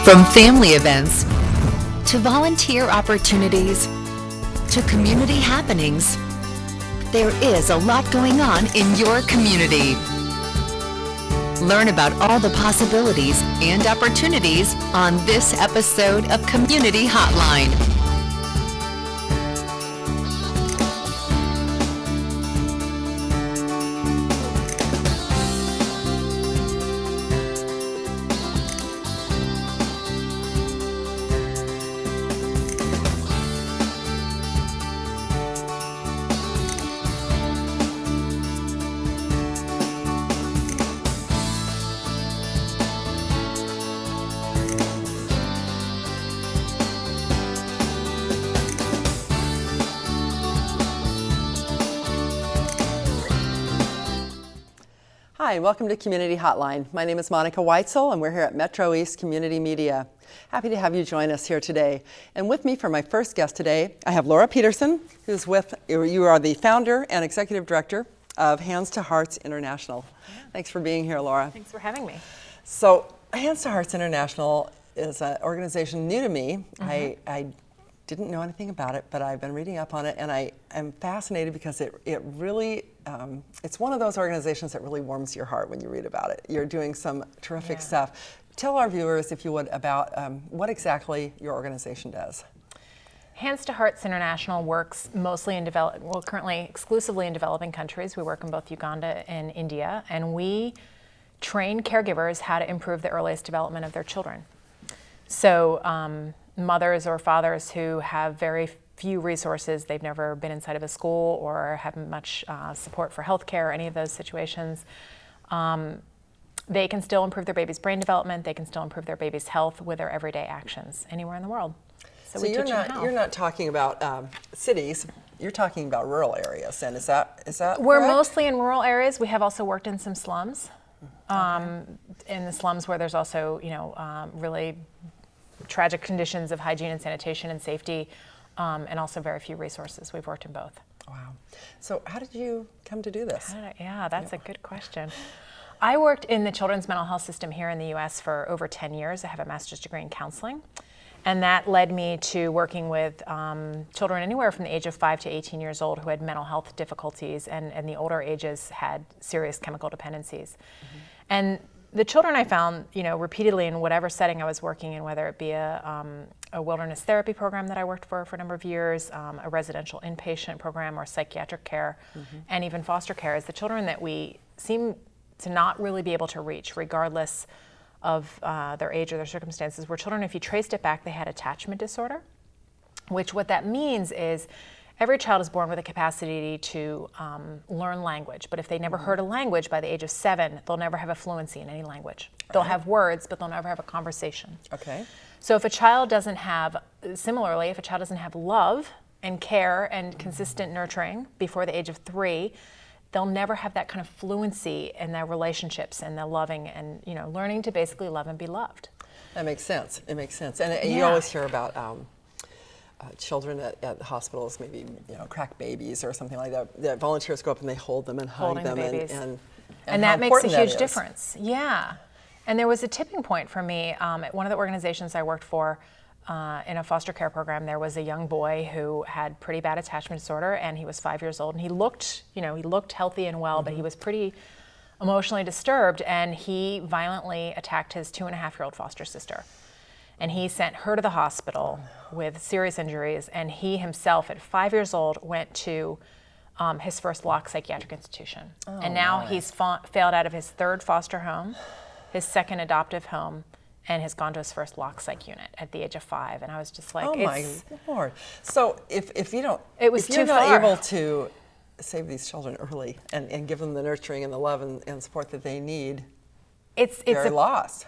From family events to volunteer opportunities to community happenings, there is a lot going on in your community. Learn about all the possibilities and opportunities on this episode of Community Hotline. Hi, welcome to Community Hotline. My name is Monica Weitzel, and we're here at Metro East Community Media. Happy to have you join us here today. And with me for my first guest today, I have Laura Peterson, you are the founder and executive director of Hands to Hearts International. Yeah. Thanks for being here, Laura. Thanks for having me. So, Hands to Hearts International is an organization new to me. I didn't know anything about it, but I've been reading up on it, and I am fascinated because it really, it's one of those organizations that really warms your heart when you read about it. You're doing some terrific stuff. Tell our viewers, if you would, about what exactly your organization does. Hands to Hearts International works mostly in currently exclusively in developing countries. We work in both Uganda and India, and we train caregivers how to improve the earliest development of their children. So mothers or fathers who have very few resources, they've never been inside of a school or haven't much support for healthcare, any of those situations, they can still improve their baby's brain development, they can still improve their baby's health with their everyday actions anywhere in the world. So you're not talking about cities, you're talking about rural areas, and is that We're correct? Mostly in rural areas. We have also worked in some slums, in the slums where there's also, really tragic conditions of hygiene and sanitation and safety, and also very few resources. We've worked in both. Wow. So how did you come to do this? That's a good question. I worked in the children's mental health system here in the U.S. for over 10 years. I have a master's degree in counseling, and that led me to working with children anywhere from the age of 5 to 18 years old who had mental health difficulties, and the older ages had serious chemical dependencies. And the children I found, repeatedly in whatever setting I was working in, whether it be a wilderness therapy program that I worked for a number of years, a residential inpatient program, or psychiatric care, and even foster care, is the children that we seem to not really be able to reach, regardless of their age or their circumstances, were children, if you traced it back, they had attachment disorder, which what that means is every child is born with a capacity to learn language, but if they never heard a language by the age of 7, they'll never have a fluency in any language. They'll have words, but they'll never have a conversation. Okay. So if a child doesn't have, similarly, if a child doesn't have love and care and consistent nurturing before the age of 3, they'll never have that kind of fluency in their relationships and their loving and, learning to basically love and be loved. That makes sense. It makes sense. And you always hear about children at hospitals, maybe crack babies or something like that. That volunteers go up and they hold them and hug them, and that makes a huge difference. Yeah, and there was a tipping point for me at one of the organizations I worked for. In a foster care program, there was a young boy who had pretty bad attachment disorder, and he was 5 years old, and he looked healthy and well, but he was pretty emotionally disturbed, and he violently attacked his 2.5-year-old foster sister. And he sent her to the hospital with serious injuries, and he himself, at 5 years old, went to his first locked psychiatric institution. And now he's failed out of his 3rd foster home, his 2nd adoptive home, and has gone to his first locked psych unit at the age of 5. And I was just like, my Lord. So if you're not able to save these children early and give them the nurturing and the love and support that they need, they're lost.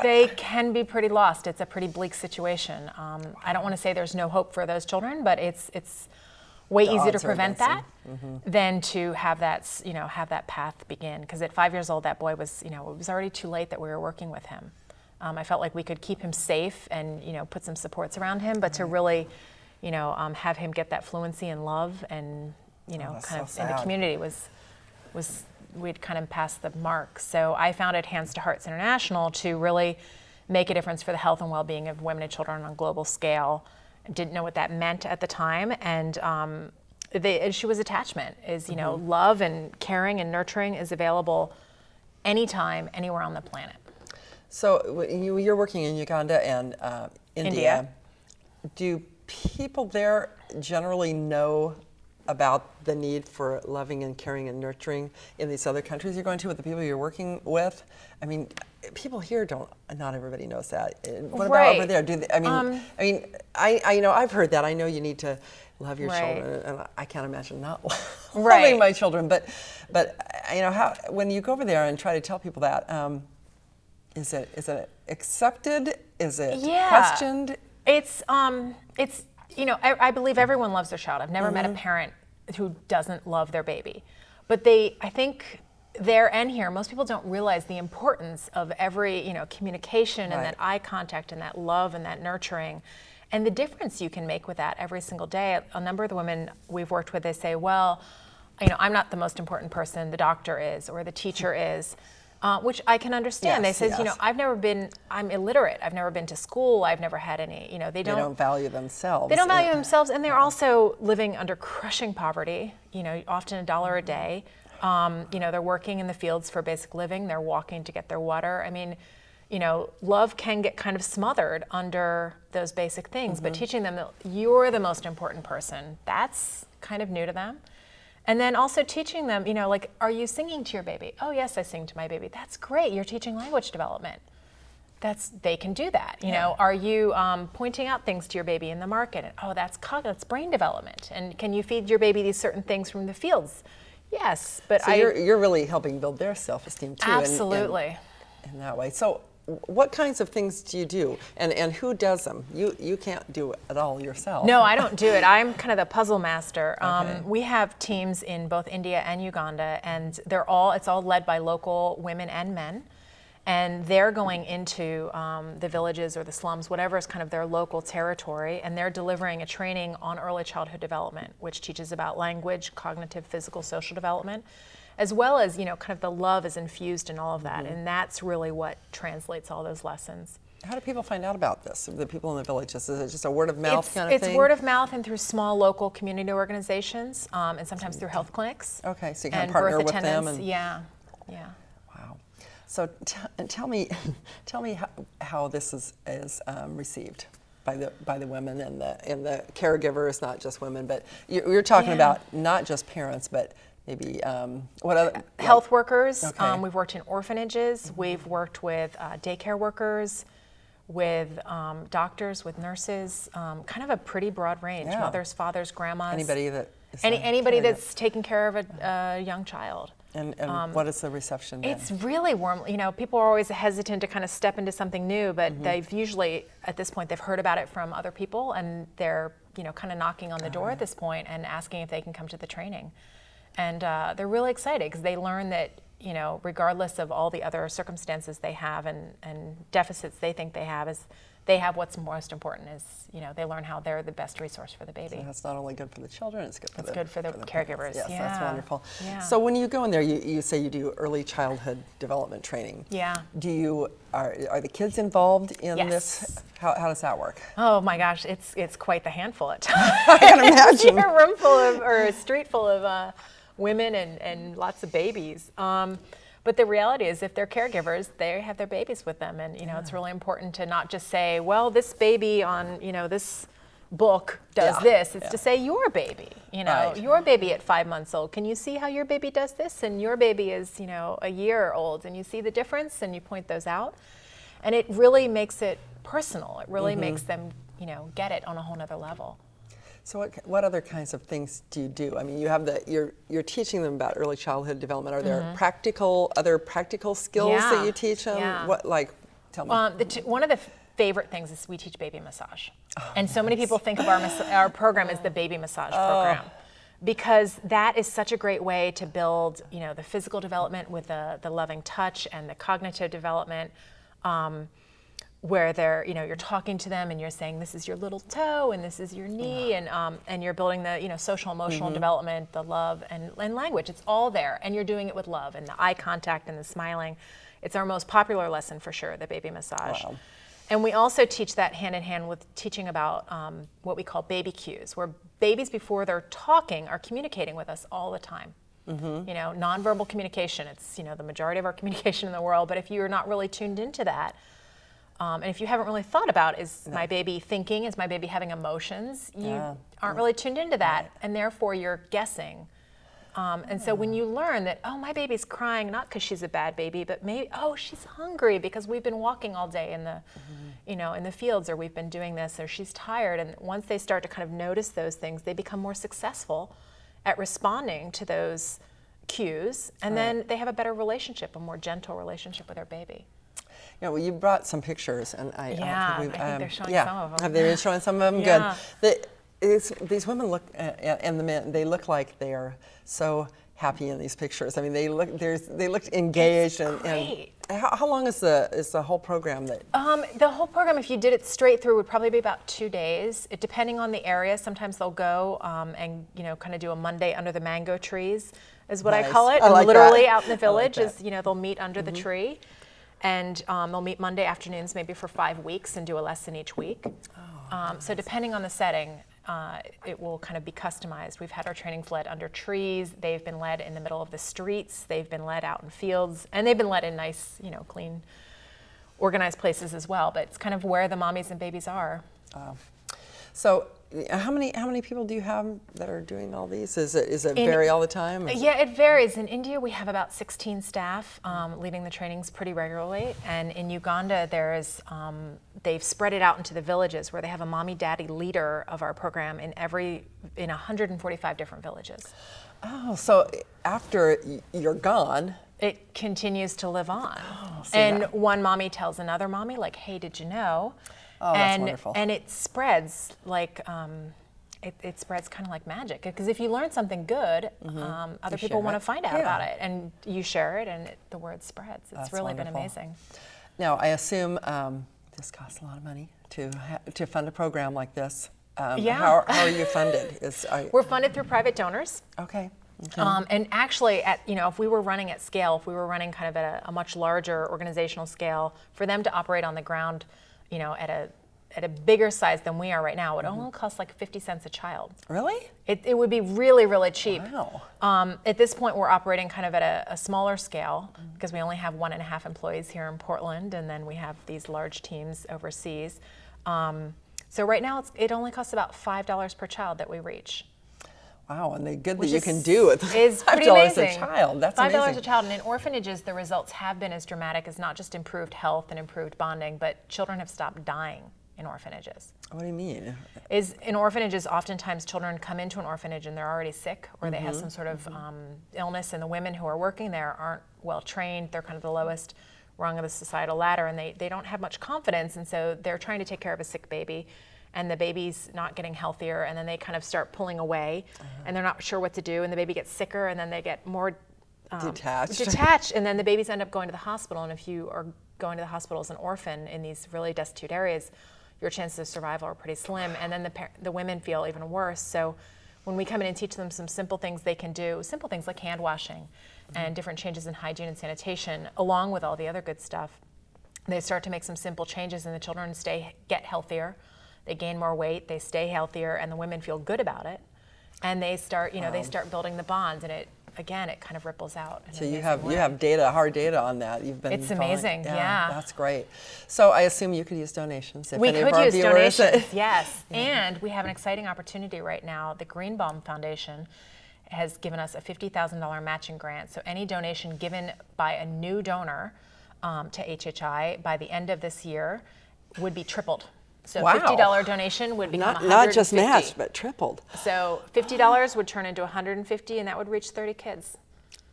They can be pretty lost. It's a pretty bleak situation. I don't want to say there's no hope for those children, but it's way easier to prevent that than to have that path begin. Because at 5 years old, that boy was, it was already too late that we were working with him. I felt like we could keep him safe and, put some supports around him, but to really, have him get that fluency and love and, in the community was we'd kind of passed the mark. So I founded Hands to Hearts International to really make a difference for the health and well-being of women and children on a global scale. Didn't know what that meant at the time, and the issue was attachment. Is love and caring and nurturing is available anytime, anywhere on the planet. So you're working in Uganda and India. Do people there generally know about the need for loving and caring and nurturing in these other countries you're going to with the people you're working with? I mean, people here not everybody knows that. What about over there? Do they, I've heard that. I know you need to love your children, and I can't imagine not loving my children. But when you go over there and try to tell people that, is it accepted? Is it questioned? I believe everyone loves their child. I've never met a parent who doesn't love their baby. But I think there and here, most people don't realize the importance of every, communication and that eye contact and that love and that nurturing and the difference you can make with that every single day. A number of the women we've worked with, they say, well, I'm not the most important person, the doctor is, or the teacher is. Which I can understand. They say, I'm illiterate. I've never been to school. I've never had any, they don't value themselves. They don't value themselves, and they're also living under crushing poverty, often $1 a day. They're working in the fields for basic living. They're walking to get their water. I mean, love can get kind of smothered under those basic things, but teaching them that you're the most important person, that's kind of new to them. And then also teaching them, are you singing to your baby? Oh, yes, I sing to my baby. That's great. You're teaching language development. They can do that. Are you pointing out things to your baby in the market? Oh, that's brain development. And can you feed your baby these certain things from the fields? Yes, but so you're really helping build their self-esteem too. Absolutely. In that way. So what kinds of things do you do, and who does them? You can't do it all yourself. No, I don't do it. I'm kind of the puzzle master. We have teams in both India and Uganda, and it's all led by local women and men, and they're going into the villages or the slums, whatever is kind of their local territory, and they're delivering a training on early childhood development, which teaches about language, cognitive, physical, social development, as well as, kind of the love is infused in all of that. And that's really what translates all those lessons. How do people find out about this, the people in the villages? Is it just a word of mouth kind of thing? It's word of mouth and through small local community organizations, and sometimes through health clinics. Okay, so you can partner with them. Yeah. Wow. So tell me how this is received by the women and the caregivers, not just women, but you're talking about not just parents, but maybe what other health workers. Okay. We've worked in orphanages. We've worked with daycare workers, with doctors, with nurses. Kind of a pretty broad range. Mothers, fathers, grandmas. Anybody that anybody that's taking care of a young child. And what is the reception then? It's really warm. People are always hesitant to kind of step into something new, but they've usually, at this point, they've heard about it from other people, and they're kind of knocking on the door at this point and asking if they can come to the training. And they're really excited because they learn that, regardless of all the other circumstances they have and deficits they think they have what's most important is, they learn how they're the best resource for the baby. So that's not only good for the children, it's good for the caregivers. Yes, Yeah. That's wonderful. Yeah. So when you go in there, you say you do early childhood development training. Yeah. Are the kids involved in Yes. this? How does that work? Oh my gosh, it's quite the handful at times. I can imagine. A room full of, or a street full of women and lots of babies. But the reality is, if they're caregivers, they have their babies with them, and it's really important to not just say, well, this baby on this book does this. It's to say your baby, your baby at 5 months old. Can you see how your baby does this? And your baby is a year old, and you see the difference, and you point those out, and it really makes it personal. It really makes them get it on a whole nother level. So what other kinds of things do you do? I mean, you have you're teaching them about early childhood development. Are there other practical skills that you teach them? Yeah. What, tell me. One of the favorite things is we teach baby massage. And so many people think of our program as the baby massage program, because that is such a great way to build, the physical development with the loving touch and the cognitive development. Where you're talking to them and you're saying, this is your little toe and this is your knee, and you're building the social emotional development, the love and language. It's all there, and you're doing it with love and the eye contact and the smiling. It's our most popular lesson for sure, the baby massage. Wow. And we also teach that hand in hand with teaching about what we call baby cues, where babies, before they're talking, are communicating with us all the time. You know, nonverbal communication, it's, you know, the majority of our communication in the world, but if you're not really tuned into that, and if you haven't really thought about, is my baby thinking, is my baby having emotions, you aren't really tuned into that, and therefore you're guessing. And so when you learn that, oh, my baby's crying not because she's a bad baby, but maybe, oh, she's hungry because we've been walking all day in the, you know, in the fields, or we've been doing this, or she's tired. And once they start to kind of notice those things, they become more successful at responding to those cues, and then they have a better relationship, a more gentle relationship with their baby. Yeah, well, you brought some pictures, and I think they're showing some of them. Have they been showing some of them? Yeah. Good. These women look, and the men, they look like they are so happy in these pictures. I mean, they look engaged. It's and how long is the whole program? That the whole program, if you did it straight through, would probably be about 2 days. Depending on the area, sometimes they'll go and, you know, kind of do a Monday under the mango trees, is what I call it. I like literally that. out in the village, I like that. is, you know, they'll meet under the tree, and they'll meet Monday afternoons maybe for 5 weeks and do a lesson each week. So depending on the setting, it will kind of be customized. We've had our trainings led under trees. They've been led in the middle of the streets. They've been led out in fields, and they've been led in nice, you know, clean, organized places as well. But it's kind of where the mommies and babies are. So, how many people do you have that are doing all these? Is it vary all the time? Yeah, it varies. In India, we have about 16 staff leading the trainings pretty regularly, and in Uganda, they've spread it out into the villages where they have a mommy-daddy leader of our program in 145 different villages. Oh, so after you're gone, it continues to live on. so and that- one mommy tells another mommy, like, hey, did you know? Oh, that's wonderful. And it spreads like, it spreads kind of like magic. Because if you learn something good, other people share want to it. find out Yeah. about it. And you share it, and the word spreads. It's That's really wonderful. been amazing. Now, I assume this costs a lot of money to fund a program like this. Yeah. How are you funded? We're funded through private donors. Okay. And actually, if we were running at scale, if we were running kind of at a much larger organizational scale, for them to operate on the ground, you know, at a bigger size than we are right now, it would only cost like 50 cents a child. Really? It would be really, really cheap. Wow. At this point, we're operating kind of at a smaller scale because we only have 1.5 employees here in Portland, and then we have these large teams overseas. So right now, it only costs about $5 per child that we reach. Wow, and the good Which that you can do with is pretty $5 amazing. a child. That's $5 amazing. a child, and in orphanages, the results have been as dramatic as not just improved health and improved bonding, but children have stopped dying in orphanages. What do you mean? In orphanages, oftentimes children come into an orphanage and they're already sick, or they have some sort of illness, and the women who are working there aren't well trained. They're kind of the lowest rung of the societal ladder, and they don't have much confidence, and so they're trying to take care of a sick baby, and the baby's not getting healthier, and then they kind of start pulling away, and they're not sure what to do, and the baby gets sicker, and then they get more detached, and then the babies end up going to the hospital. And if you are going to the hospital as an orphan in these really destitute areas, your chances of survival are pretty slim, and then the women feel even worse. So when we come in and teach them some simple things they can do, simple things like hand washing and different changes in hygiene and sanitation, along with all the other good stuff, they start to make some simple changes, and the children get healthier. They gain more weight, they stay healthier, and the women feel good about it. And they start, they start building the bonds, and it kind of ripples out. So you have data, hard data on that. You've been It's following. amazing, yeah. That's great. So I assume you could use donations if We any could of our use viewers. donations, yes. And we have an exciting opportunity right now. The Greenbaum Foundation has given us a $50,000 matching grant. So any donation given by a new donor to HHI by the end of this year would be tripled. So Wow. $50 donation would become $150. Not just matched, but tripled. So $50 would turn into $150, and that would reach 30 kids.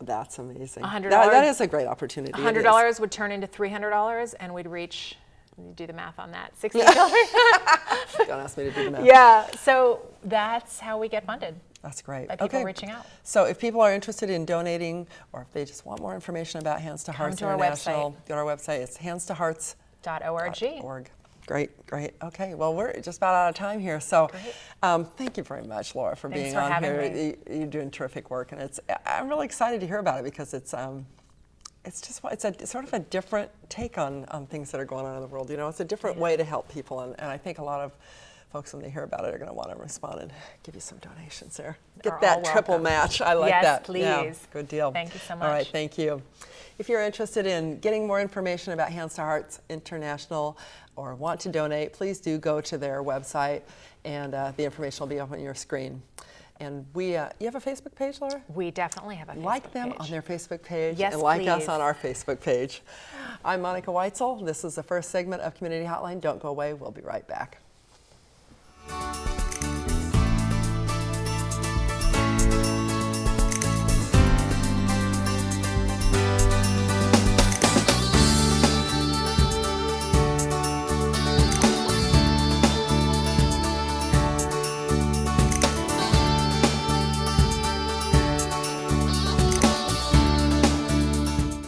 That's amazing. $100 That is a great opportunity. It is. $100 would turn into $300, and we'd reach, do the math on that, $60. Don't ask me to do the math. Yeah, so that's how we get funded. That's great. By people reaching out. So if people are interested in donating, or if they just want more information about Hands to Hearts to our International, website. go to our website. It's handstohearts.org. .org. Great. Okay, well, we're just about out of time here. So thank you very much, Laura, for Thanks being for on having here. me. You're doing terrific work, and I'm really excited to hear about it because it's it's sort of a different take on things that are going on in the world. You know, it's a different way to help people, and I think a lot of folks, when they hear about it, are going to want to respond and give you some donations there. Get that triple match. I like that. Yes, please. Yeah, good deal. Thank you so much. All right, thank you. If you're interested in getting more information about Hands to Hearts International or want to donate, please do go to their website, and the information will be up on your screen. And you have a Facebook page, Laura? We definitely have a Facebook page. Like them on their Facebook page, yes, and like please. us on our Facebook page. I'm Monica Weitzel. This is the first segment of Community Hotline. Don't go away. We'll be right back.